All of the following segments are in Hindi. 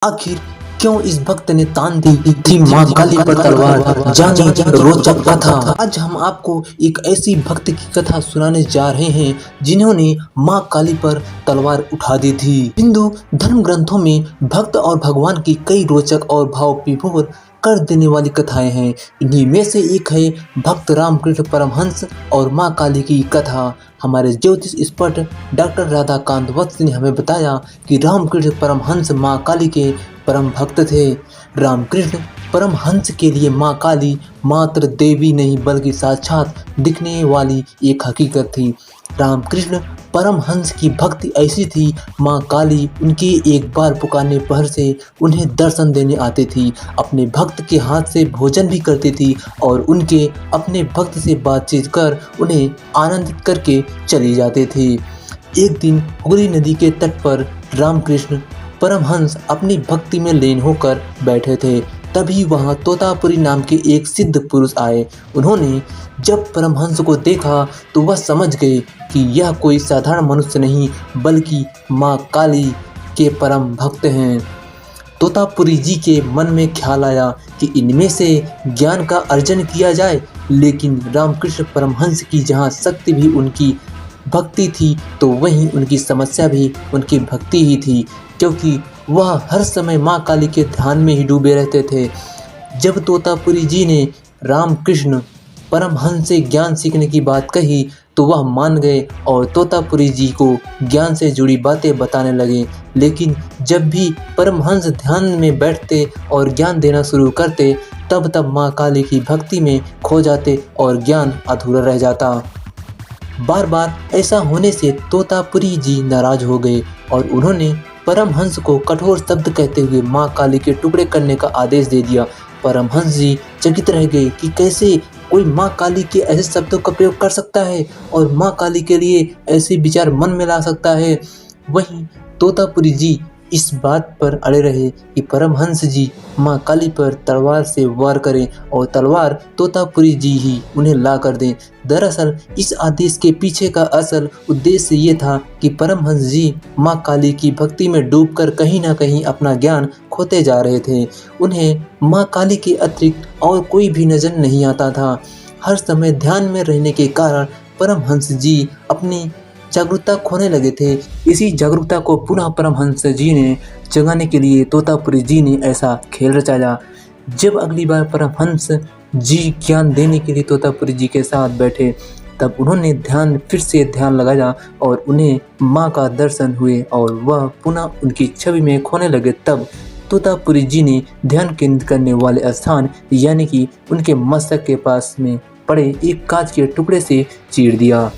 आखिर क्यों इस भक्त ने तान दी थी माँ काली पर तलवार, जानी रोचक कथा। आज हम आपको एक ऐसी भक्त की कथा सुनाने जा रहे हैं जिन्होंने माँ काली पर तलवार उठा दी थी। हिंदू धर्म ग्रंथों में भक्त और भगवान की कई रोचक और भाव विभोर कर देने वाली कथाएं हैं। इन्हीं में से एक है भक्त रामकृष्ण परमहंस और माँ काली की कथा। हमारे ज्योतिष एक्सपर्ट डॉक्टर राधाकांत वत्स ने हमें बताया कि रामकृष्ण परमहंस माँ काली के परम भक्त थे। रामकृष्ण परमहंस के लिए माँ काली मात्र देवी नहीं बल्कि साक्षात दिखने वाली एक हकीकत थी। रामकृष्ण परमहंस की भक्ति ऐसी थी, माँ काली उनके एक बार पुकारने पर से उन्हें दर्शन देने आती थी, अपने भक्त के हाथ से भोजन भी करती थी और उनके अपने भक्त से बातचीत कर उन्हें आनंदित करके चली जाती थी। एक दिन हुगली नदी के तट पर रामकृष्ण परमहंस अपनी भक्ति में लीन होकर बैठे थे। तभी वहां तोतापुरी नाम के एक सिद्ध पुरुष आए। उन्होंने जब परमहंस को देखा तो वह समझ गए कि यह कोई साधारण मनुष्य नहीं बल्कि माँ काली के परम भक्त हैं। तोतापुरी जी के मन में ख्याल आया कि इनमें से ज्ञान का अर्जन किया जाए, लेकिन रामकृष्ण परमहंस की जहाँ शक्ति भी उनकी भक्ति थी तो वहीं उनकी समस्या भी उनकी भक्ति ही थी, क्योंकि वह हर समय माँ काली के ध्यान में ही डूबे रहते थे। जब तोतापुरी जी ने रामकृष्ण परमहंस से ज्ञान सीखने की बात कही तो वह मान गए और तोतापुरी जी को ज्ञान से जुड़ी बातें बताने लगे। लेकिन जब भी परमहंस ध्यान में बैठते और ज्ञान देना शुरू करते तब माँ काली की भक्ति में खो जाते और ज्ञान अधूरा रह जाता। बार बार ऐसा होने से तोतापुरी जी नाराज हो गए और उन्होंने परमहंस को कठोर शब्द कहते हुए माँ काली के टुकड़े करने का आदेश दे दिया। परमहंस जी चकित रह गए कि कैसे कोई माँ काली के ऐसे शब्दों का प्रयोग कर सकता है और माँ काली के लिए ऐसे विचार मन में ला सकता है। वहीं तोतापुरी जी इस बात पर अड़े रहे कि परमहंस जी माँ काली पर तलवार से वार करें और तलवार तोतापुरी जी ही उन्हें ला कर दें। दरअसल इस आदेश के पीछे का असल उद्देश्य ये था कि परमहंस जी माँ काली की भक्ति में डूबकर कहीं ना कहीं अपना ज्ञान खोते जा रहे थे। उन्हें माँ काली के अतिरिक्त और कोई भी नजर नहीं आता था। हर समय ध्यान में रहने के कारण परमहंस जी अपनी जागरूकता खोने लगे थे। इसी जागरूकता को पुनः परमहंस जी ने जगाने के लिए तोतापुरी जी ने ऐसा खेल रचाया। जब अगली बार परमहंस जी ज्ञान देने के लिए तोतापुरी जी के साथ बैठे तब उन्होंने फिर से ध्यान लगाया और उन्हें माँ का दर्शन हुए और वह पुनः उनकी छवि में खोने लगे। तब तोतापुरी जी ने ध्यान केंद्रित करने वाले स्थान यानी कि उनके मस्तक के पास में पड़े एक कांच के टुकड़े से चीर दिया।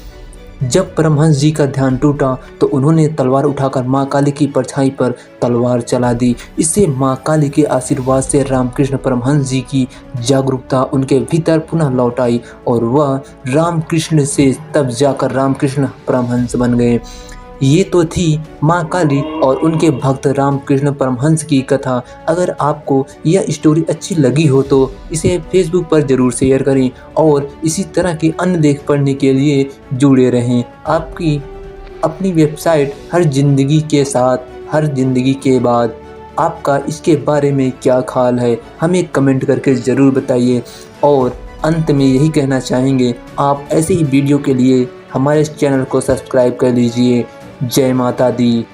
जब परमहंस जी का ध्यान टूटा तो उन्होंने तलवार उठाकर माँ काली की परछाई पर तलवार चला दी। इससे माँ काली के आशीर्वाद से रामकृष्ण परमहंस जी की जागरूकता उनके भीतर पुनः लौट आई और वह रामकृष्ण से तब जाकर रामकृष्ण परमहंस बन गए। ये तो थी माँ काली और उनके भक्त रामकृष्ण परमहंस की कथा। अगर आपको यह स्टोरी अच्छी लगी हो तो इसे फेसबुक पर ज़रूर शेयर करें और इसी तरह के अन्य लेख पढ़ने के लिए जुड़े रहें। आपकी अपनी वेबसाइट हर जिंदगी के साथ हर जिंदगी के बाद आपका इसके बारे में क्या ख्याल है, हमें कमेंट करके ज़रूर बताइए। और अंत में यही कहना चाहेंगे, आप ऐसे ही वीडियो के लिए हमारे चैनल को सब्सक्राइब कर लीजिए। जय माता दी।